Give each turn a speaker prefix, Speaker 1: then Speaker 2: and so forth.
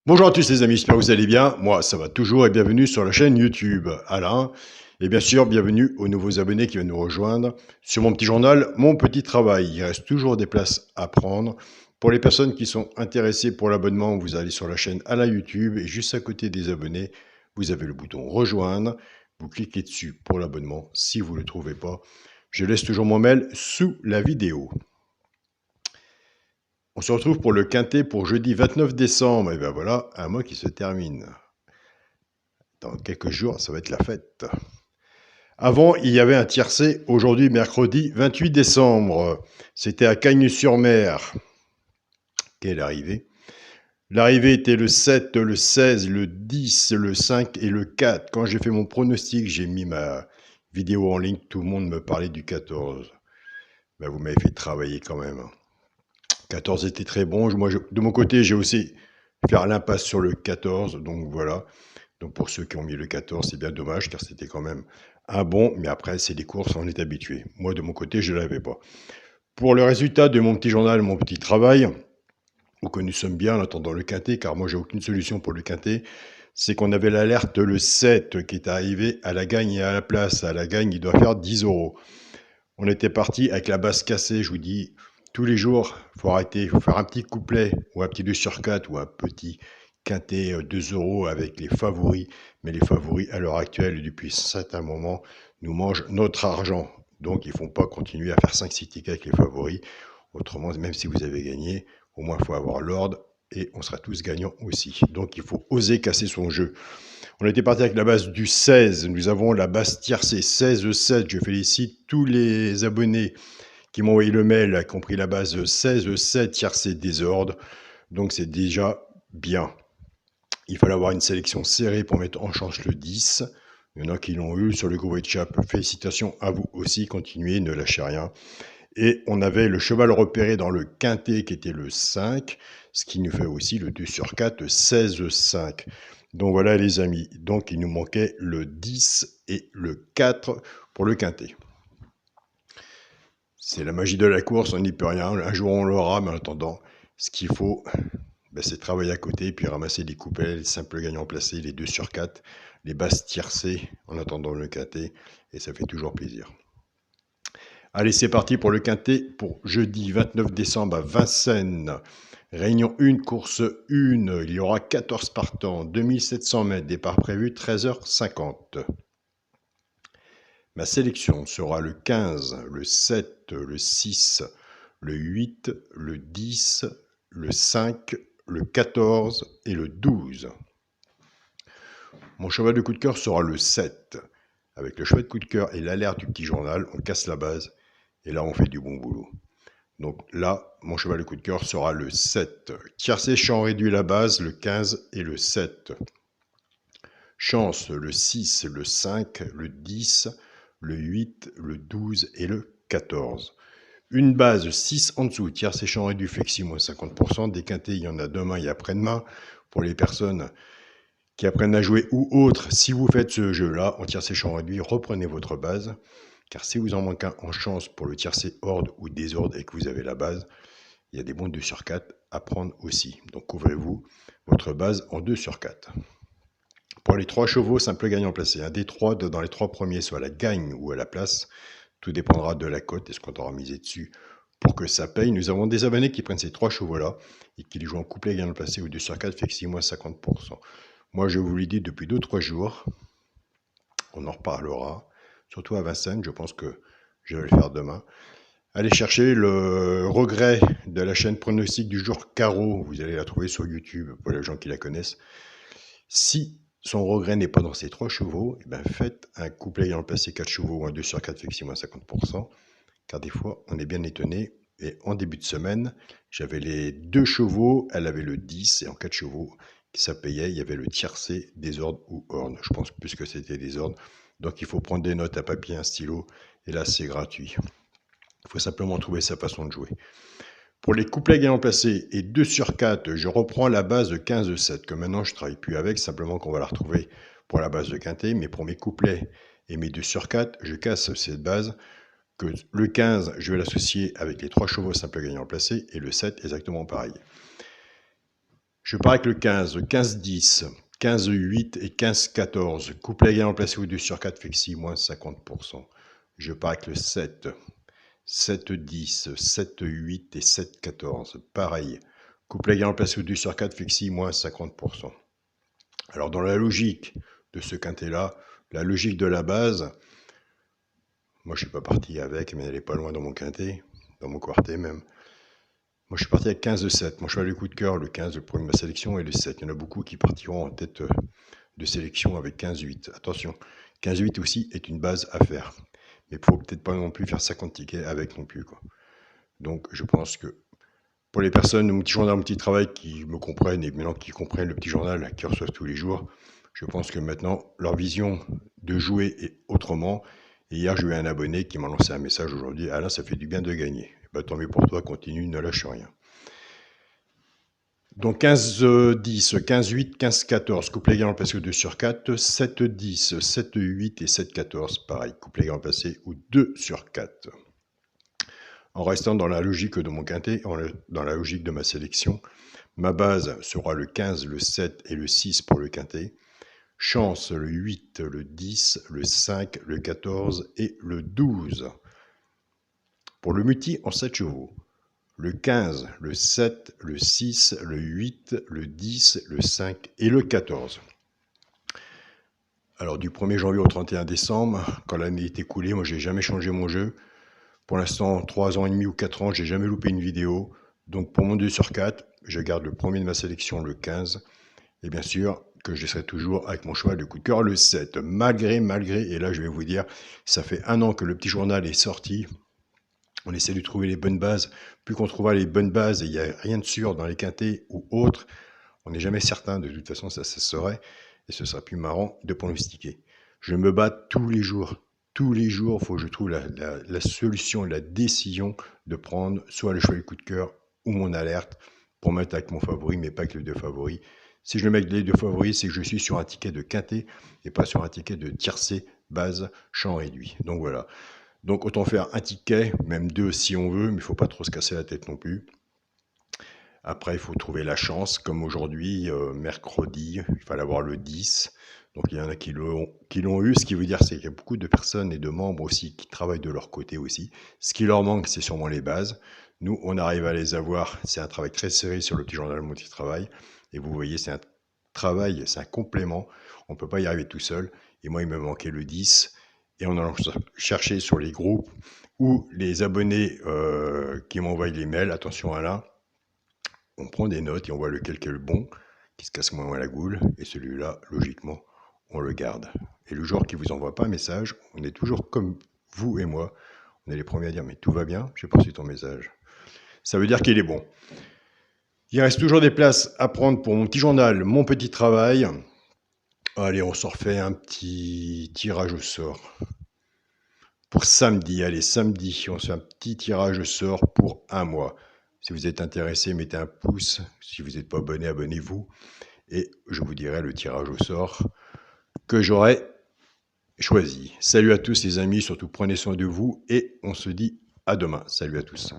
Speaker 1: Bonjour à tous les amis, j'espère que vous allez bien. Moi, ça va toujours et bienvenue sur la chaîne YouTube Alain. Et bien sûr, bienvenue aux nouveaux abonnés qui viennent nous rejoindre sur mon petit journal, mon petit travail. Il reste toujours des places à prendre. Pour les personnes qui sont intéressées pour l'abonnement, vous allez sur la chaîne Alain YouTube et juste à côté des abonnés, vous avez le bouton rejoindre. Vous cliquez dessus pour l'abonnement si vous ne le trouvez pas. Je laisse toujours mon mail sous la vidéo. On se retrouve pour le quintet pour jeudi 29 décembre. Et bien voilà, un mois qui se termine. Dans quelques jours, ça va être la fête. Avant, il y avait un tiercé, aujourd'hui, mercredi 28 décembre. C'était à Cagnes-sur-Mer. Quelle arrivée. L'arrivée était le 7, le 16, le 10, le 5 et le 4. Quand j'ai fait mon pronostic, j'ai mis ma vidéo en ligne. Tout le monde me parlait du 14. Ben, vous m'avez fait travailler quand même. 14 était très bon. Moi, de mon côté, j'ai aussi fait l'impasse sur le 14. Donc voilà. Donc pour ceux qui ont mis le 14, c'est bien dommage car c'était quand même un bon, mais après c'est des courses, on est habitué. Moi de mon côté, je ne l'avais pas. Pour le résultat de mon petit journal, mon petit travail, où que nous sommes bien en attendant le quintet, car moi j'ai aucune solution pour le quintet, c'est qu'on avait l'alerte le 7 qui est arrivé à la gagne et à la place. À la gagne, il doit faire 10 euros. On était parti avec la base cassée, je vous dis, tous les jours, il faut arrêter, il faut faire un petit couplet ou un petit 2 sur 4 ou un petit quintet 2 euros avec les favoris. Mais les favoris, à l'heure actuelle, depuis un certain moment, nous mangent notre argent. Donc, il ne faut pas continuer à faire 5-6 tickets avec les favoris. Autrement, même si vous avez gagné, au moins il faut avoir l'ordre et on sera tous gagnants aussi. Donc, il faut oser casser son jeu. On était parti avec la base du 16. Nous avons la base tiercée 16-7. Je félicite tous les abonnés qui m'ont envoyé le mail, qui ont pris la base 16-7 tiercée désordre. Donc c'est déjà bien. Il fallait avoir une sélection serrée pour mettre en chance le 10. Il y en a qui l'ont eu sur le groupe WhatsApp. Félicitations à vous aussi. Continuez, ne lâchez rien. Et on avait le cheval repéré dans le quintet qui était le 5, ce qui nous fait aussi le 2 sur 4, 16-5. Donc voilà les amis, donc il nous manquait le 10 et le 4 pour le quintet. C'est la magie de la course, on n'y peut rien, un jour on l'aura, mais en attendant, ce qu'il faut, c'est travailler à côté, puis ramasser des coupets, les simples gagnants placés, les 2 sur 4, les basses tiercées en attendant le quintet, et ça fait toujours plaisir. Allez, c'est parti pour le quintet pour jeudi 29 décembre à Vincennes. Réunion 1, course 1. Il y aura 14 partants, 2700 mètres, départ prévu 13h50. Ma sélection sera le 15, le 7, le 6, le 8, le 10, le 5, le 14 et le 12. Mon cheval de coup de cœur sera le 7. Avec le cheval de coup de cœur et l'alerte du petit journal, on casse la base. Et là, on fait du bon boulot. Donc là, mon cheval de coup de cœur sera le 7. Tiercé, champ réduit la base, le 15 et le 7. Chance, le 6, le 5, le 10, le 8, le 12 et le 14. Une base 6 en dessous, tiercé, champ réduit, flexi, moins 50%. Des quintés, il y en a demain et après-demain. Pour les personnes qui apprennent à jouer ou autres, si vous faites ce jeu-là, en tiercé, champ réduit, reprenez votre base. Car si vous en manquez un en chance pour le tiercé ordre ou désordre et que vous avez la base, il y a des bons 2 sur 4 à prendre aussi. Donc couvrez-vous votre base en 2 sur 4. Pour les 3 chevaux, simple gagnant placé. Un des 3 dans les 3 premiers, soit à la gagne ou à la place. Tout dépendra de la cote et ce qu'on aura misé dessus pour que ça paye. Nous avons des abonnés qui prennent ces 3 chevaux-là et qui les jouent en couplet gagnant placé ou 2 sur 4, fait que 6 mois 50%. Moi, je vous l'ai dit depuis 2-3 jours. On en reparlera. Surtout à Vincennes, je pense que je vais le faire demain. Allez chercher le regret de la chaîne pronostic du jour Caro. Vous allez la trouver sur YouTube pour les gens qui la connaissent. Si son regret n'est pas dans ces 3 chevaux, faites un couplet ayant placé 4 chevaux ou un 2 sur 4 fait que 6 moins 50%. Car des fois, on est bien étonné. Et en début de semaine, j'avais les 2 chevaux, elle avait le 10 et en 4 chevaux, ça payait. Il y avait le tiercé, désordre ou orne. Je pense plus que c'était désordre. Donc il faut prendre des notes à papier, un stylo. Et là, c'est gratuit. Il faut simplement trouver sa façon de jouer. Pour les couplets gagnants placés et 2 sur 4, je reprends la base de 15-7, que maintenant je ne travaille plus avec, simplement qu'on va la retrouver pour la base de quintet. Mais pour mes couplets et mes 2 sur 4, je casse cette base, que le 15, je vais l'associer avec les 3 chevaux simples gagnants placés, et le 7, exactement pareil. Je pars avec le 15, 15-10, 15-8 et 15-14. Couplet gagnant placé au 2 sur 4 fait que 6, moins 50%. Je pars avec le 7, 7-10, 7-8 et 7-14. Pareil. Couplet gagnant placé au 2 sur 4 fait que 6, moins 50%. Alors dans la logique de ce quintet-là, la logique de la base, moi je suis pas parti avec, mais elle est pas loin dans mon quintet, dans mon quartet même. Moi, je suis parti avec 15-7. Mon cheval de coup de cœur, le 15, le premier de ma sélection, et le 7. Il y en a beaucoup qui partiront en tête de sélection avec 15-8. Attention, 15-8 aussi est une base à faire. Mais il ne faut peut-être pas non plus faire 50 tickets avec non plus, quoi. Donc, je pense que pour les personnes de mon petit journal, mon petit travail qui me comprennent et maintenant qui comprennent le petit journal, qui reçoivent tous les jours, je pense que maintenant, leur vision de jouer est autrement. Et hier, j'ai eu un abonné qui m'a lancé un message aujourd'hui. Alain, ça fait du bien de gagner. Bah, tant mieux pour toi, continue, ne lâche rien. Donc 15-10, 15-8, 15-14, couplet gagnant placé au 2 sur 4, 7-10, 7-8 et 7-14, pareil, couplet gagnant placé au 2 sur 4. En restant dans la logique de mon quintet, dans la logique de ma sélection, ma base sera le 15, le 7 et le 6 pour le quintet. Chance, le 8, le 10, le 5, le 14 et le 12. Pour le multi en 7 chevaux, le 15, le 7, le 6, le 8, le 10, le 5 et le 14. Alors du 1er janvier au 31 décembre, quand l'année est écoulée, moi j'ai jamais changé mon jeu. Pour l'instant, 3 ans et demi ou 4 ans, j'ai jamais loupé une vidéo. Donc pour mon 2 sur 4, je garde le premier de ma sélection, le 15. Et bien sûr que je serai toujours avec mon cheval de coup de cœur, le 7. Malgré, et là je vais vous dire, ça fait 1 an que le petit journal est sorti. On essaie de trouver les bonnes bases. Plus qu'on trouvera les bonnes bases, et il n'y a rien de sûr dans les quintets ou autres, on n'est jamais certain, de toute façon ça serait, et ce sera plus marrant de pronostiquer. Je me bats tous les jours, il faut que je trouve la solution, la décision de prendre soit le cheval de coup de cœur ou mon alerte pour mettre avec mon favori, mais pas avec les deux favoris. Si je le mets avec les deux favoris, c'est que je suis sur un ticket de quintet et pas sur un ticket de tiercé, base, champ réduit. Donc voilà. Donc autant faire un ticket, même 2 si on veut, mais il ne faut pas trop se casser la tête non plus. Après, il faut trouver la chance, comme aujourd'hui, mercredi, il fallait avoir le 10. Donc il y en a qui l'ont eu, ce qui veut dire c'est qu'il y a beaucoup de personnes et de membres aussi qui travaillent de leur côté aussi. Ce qui leur manque, c'est sûrement les bases. Nous, on arrive à les avoir. C'est un travail très serré sur le petit journal multi-travail. Et vous voyez, c'est un travail, c'est un complément. On ne peut pas y arriver tout seul. Et moi, il me manquait le 10. Et en allant chercher sur les groupes ou les abonnés qui m'envoient les mails, attention à là, on prend des notes et on voit lequel est le bon, qui se casse moins la goule, et celui-là, logiquement, on le garde. Et le jour qui vous envoie pas un message, on est toujours comme vous et moi, on est les premiers à dire « mais tout va bien, j'ai pas reçu ton message ». Ça veut dire qu'il est bon. Il reste toujours des places à prendre pour mon petit journal, mon petit travail. Allez, on se refait un petit tirage au sort. Pour samedi, allez, samedi, on se fait un petit tirage au sort pour 1 mois. Si vous êtes intéressé, mettez un pouce. Si vous n'êtes pas abonné, abonnez-vous. Et je vous dirai le tirage au sort que j'aurai choisi. Salut à tous les amis, surtout prenez soin de vous et on se dit à demain. Salut à tous.